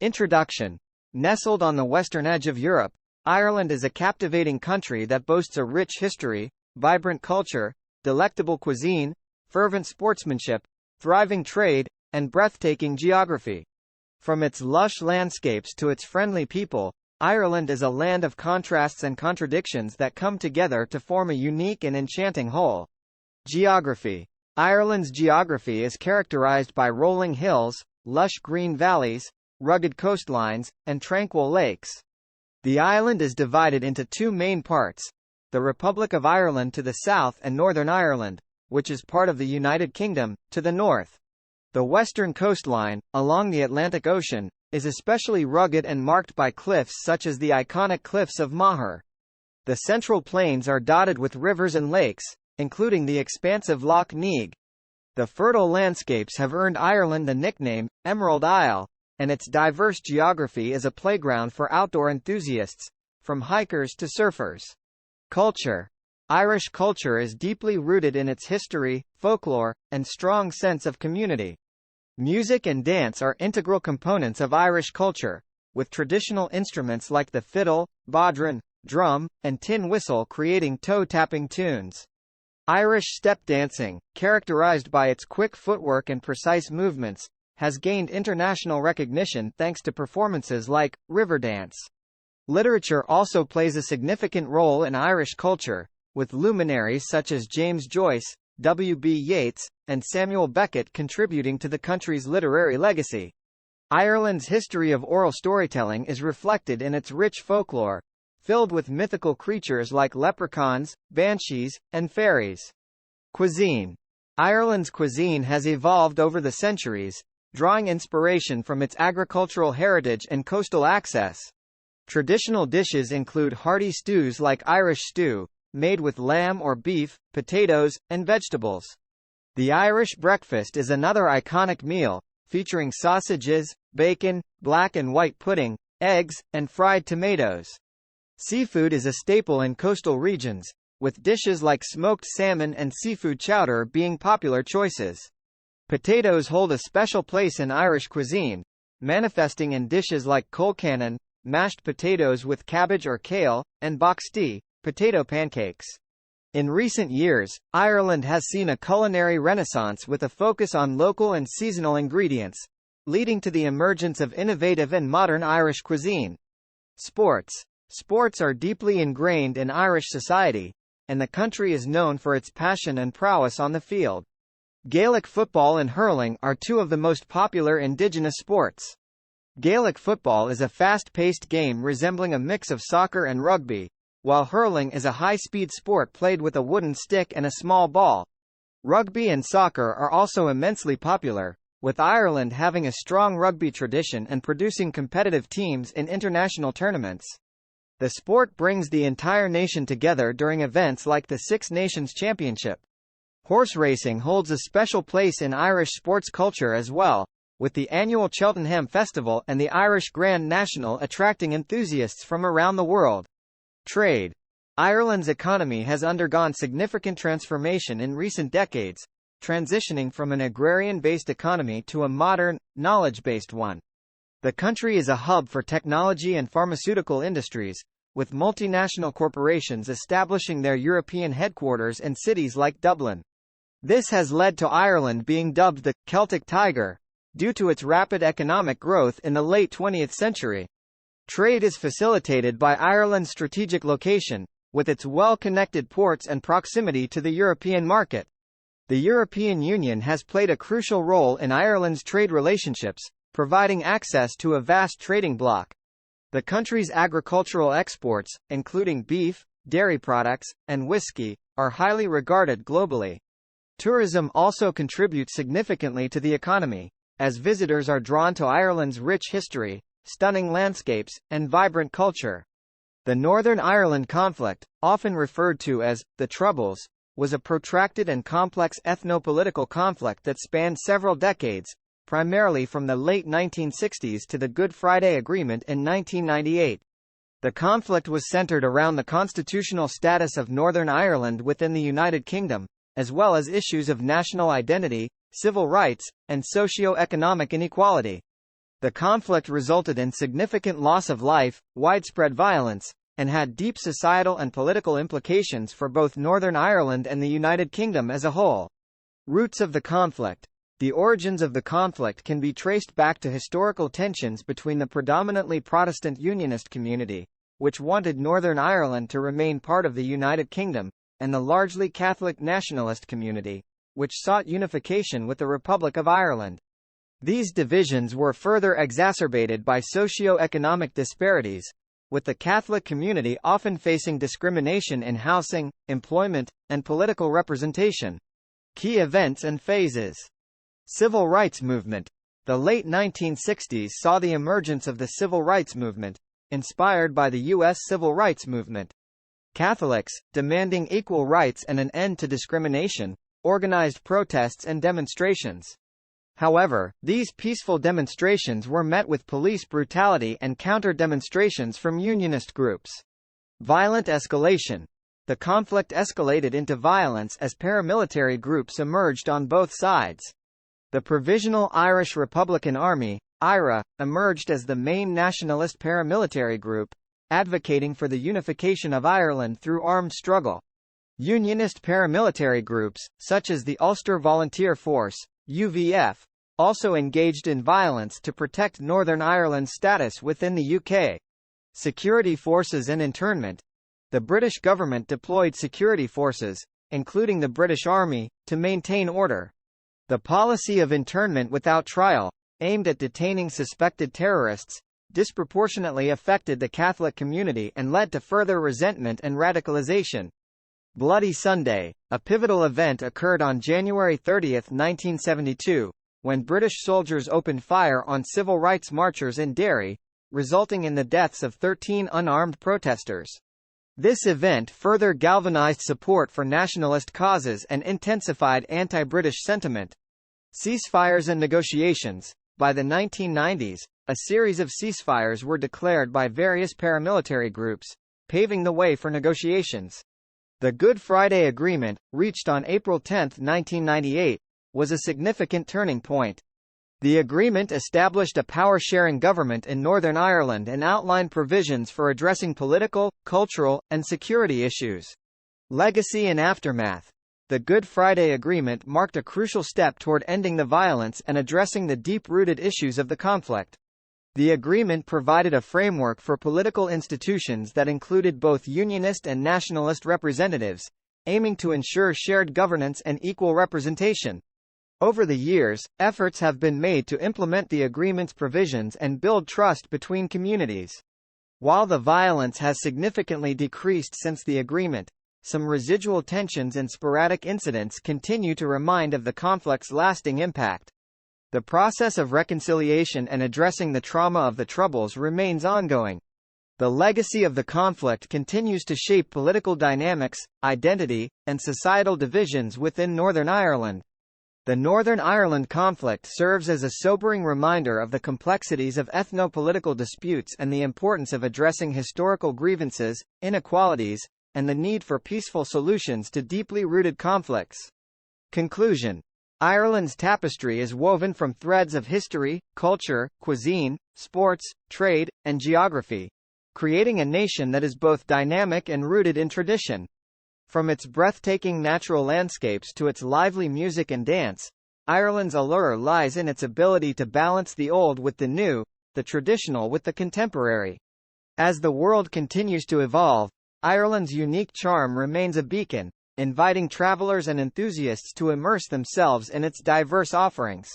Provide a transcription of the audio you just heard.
Introduction. Nestled on the western edge of Europe, Ireland is a captivating country that boasts a rich history, vibrant culture, delectable cuisine, fervent sportsmanship, thriving trade, and breathtaking geography. From its lush landscapes to its friendly people, Ireland is a land of contrasts and contradictions that come together to form a unique and enchanting whole. Geography. Ireland's geography is characterized by rolling hills, lush green valleys, rugged coastlines, and tranquil lakes. The island is divided into two main parts: the Republic of Ireland to the south and Northern Ireland, which is part of the United Kingdom, to the north. The western coastline, along the Atlantic Ocean, is especially rugged and marked by cliffs such as the iconic Cliffs of Moher. The central plains are dotted with rivers and lakes, including the expansive Lough Neagh. The fertile landscapes have earned Ireland the nickname, Emerald Isle, and its diverse geography is a playground for outdoor enthusiasts, from hikers to surfers. Culture. Irish culture is deeply rooted in its history, folklore, and strong sense of community. Music and dance are integral components of Irish culture, with traditional instruments like the fiddle, bodhrán, drum, and tin whistle creating toe-tapping tunes. Irish step dancing, characterized by its quick footwork and precise movements, has gained international recognition thanks to performances like Riverdance. Literature also plays a significant role in Irish culture, with luminaries such as James Joyce, W.B. Yeats, and Samuel Beckett contributing to the country's literary legacy. Ireland's history of oral storytelling is reflected in its rich folklore, filled with mythical creatures like leprechauns, banshees, and fairies. Cuisine. Ireland's cuisine has evolved over the centuries, drawing inspiration from its agricultural heritage and coastal access. Traditional dishes include hearty stews like Irish stew, made with lamb or beef, potatoes, and vegetables. The Irish breakfast is another iconic meal, featuring sausages, bacon, black and white pudding, eggs, and fried tomatoes. Seafood is a staple in coastal regions, with dishes like smoked salmon and seafood chowder being popular choices. Potatoes hold a special place in Irish cuisine, manifesting in dishes like colcannon, mashed potatoes with cabbage or kale, and boxty, potato pancakes. In recent years, Ireland has seen a culinary renaissance with a focus on local and seasonal ingredients, leading to the emergence of innovative and modern Irish cuisine. Sports. Sports are deeply ingrained in Irish society, and the country is known for its passion and prowess on the field. Gaelic football and hurling are two of the most popular indigenous sports. Gaelic football is a fast-paced game resembling a mix of soccer and rugby, while hurling is a high-speed sport played with a wooden stick and a small ball. Rugby and soccer are also immensely popular, with Ireland having a strong rugby tradition and producing competitive teams in international tournaments. The sport brings the entire nation together during events like the Six Nations Championship. Horse racing holds a special place in Irish sports culture as well, with the annual Cheltenham Festival and the Irish Grand National attracting enthusiasts from around the world. Trade. Ireland's economy has undergone significant transformation in recent decades, transitioning from an agrarian-based economy to a modern, knowledge-based one. The country is a hub for technology and pharmaceutical industries, with multinational corporations establishing their European headquarters in cities like Dublin. This has led to Ireland being dubbed the Celtic Tiger, due to its rapid economic growth in the late 20th century. Trade is facilitated by Ireland's strategic location, with its well-connected ports and proximity to the European market. The European Union has played a crucial role in Ireland's trade relationships, providing access to a vast trading bloc. The country's agricultural exports, including beef, dairy products, and whiskey, are highly regarded globally. Tourism also contributes significantly to the economy, as visitors are drawn to Ireland's rich history, stunning landscapes, and vibrant culture. The Northern Ireland conflict, often referred to as the Troubles, was a protracted and complex ethno-political conflict that spanned several decades, primarily from the late 1960s to the Good Friday Agreement in 1998. The conflict was centered around the constitutional status of Northern Ireland within the United Kingdom, as well as issues of national identity, civil rights, and socio-economic inequality. The conflict resulted in significant loss of life, widespread violence, and had deep societal and political implications for both Northern Ireland and the United Kingdom as a whole. Roots of the conflict. The origins of the conflict can be traced back to historical tensions between the predominantly Protestant Unionist community, which wanted Northern Ireland to remain part of the United Kingdom, and the largely Catholic nationalist community, which sought unification with the Republic of Ireland. These divisions were further exacerbated by socio-economic disparities, with the Catholic community often facing discrimination in housing, employment, and political representation. Key events and phases. Civil rights movement. The late 1960s saw the emergence of the civil rights movement, inspired by the U.S. civil rights movement. Catholics, demanding equal rights and an end to discrimination, organized protests and demonstrations. However, these peaceful demonstrations were met with police brutality and counter-demonstrations from unionist groups. Violent escalation. The conflict escalated into violence as paramilitary groups emerged on both sides. The Provisional Irish Republican Army, IRA, emerged as the main nationalist paramilitary group, advocating for the unification of Ireland through armed struggle. Unionist paramilitary groups, such as the Ulster Volunteer Force, UVF, also engaged in violence to protect Northern Ireland's status within the UK. Security forces and internment. The British government deployed security forces, including the British Army, to maintain order. The policy of internment without trial, aimed at detaining suspected terrorists, disproportionately affected the Catholic community and led to further resentment and radicalization. Bloody Sunday, a pivotal event occurred on January 30, 1972, when British soldiers opened fire on civil rights marchers in Derry, resulting in the deaths of 13 unarmed protesters. This event further galvanized support for nationalist causes and intensified anti-British sentiment. Ceasefires and negotiations. By the 1990s, a series of ceasefires were declared by various paramilitary groups, paving the way for negotiations. The Good Friday Agreement, reached on April 10, 1998, was a significant turning point. The agreement established a power-sharing government in Northern Ireland and outlined provisions for addressing political, cultural, and security issues. Legacy and aftermath. The Good Friday Agreement marked a crucial step toward ending the violence and addressing the deep-rooted issues of the conflict. The agreement provided a framework for political institutions that included both unionist and nationalist representatives, aiming to ensure shared governance and equal representation. Over the years, efforts have been made to implement the agreement's provisions and build trust between communities. While the violence has significantly decreased since the agreement, some residual tensions and sporadic incidents continue to remind of the conflict's lasting impact. The process of reconciliation and addressing the trauma of the Troubles remains ongoing. The legacy of the conflict continues to shape political dynamics, identity, and societal divisions within Northern Ireland. The Northern Ireland conflict serves as a sobering reminder of the complexities of ethno-political disputes and the importance of addressing historical grievances, inequalities, and the need for peaceful solutions to deeply rooted conflicts. Conclusion. Ireland's tapestry is woven from threads of history, culture, cuisine, sports, trade, and geography, creating a nation that is both dynamic and rooted in tradition. From its breathtaking natural landscapes to its lively music and dance, Ireland's allure lies in its ability to balance the old with the new, the traditional with the contemporary. As the world continues to evolve, Ireland's unique charm remains a beacon, inviting travelers and enthusiasts to immerse themselves in its diverse offerings.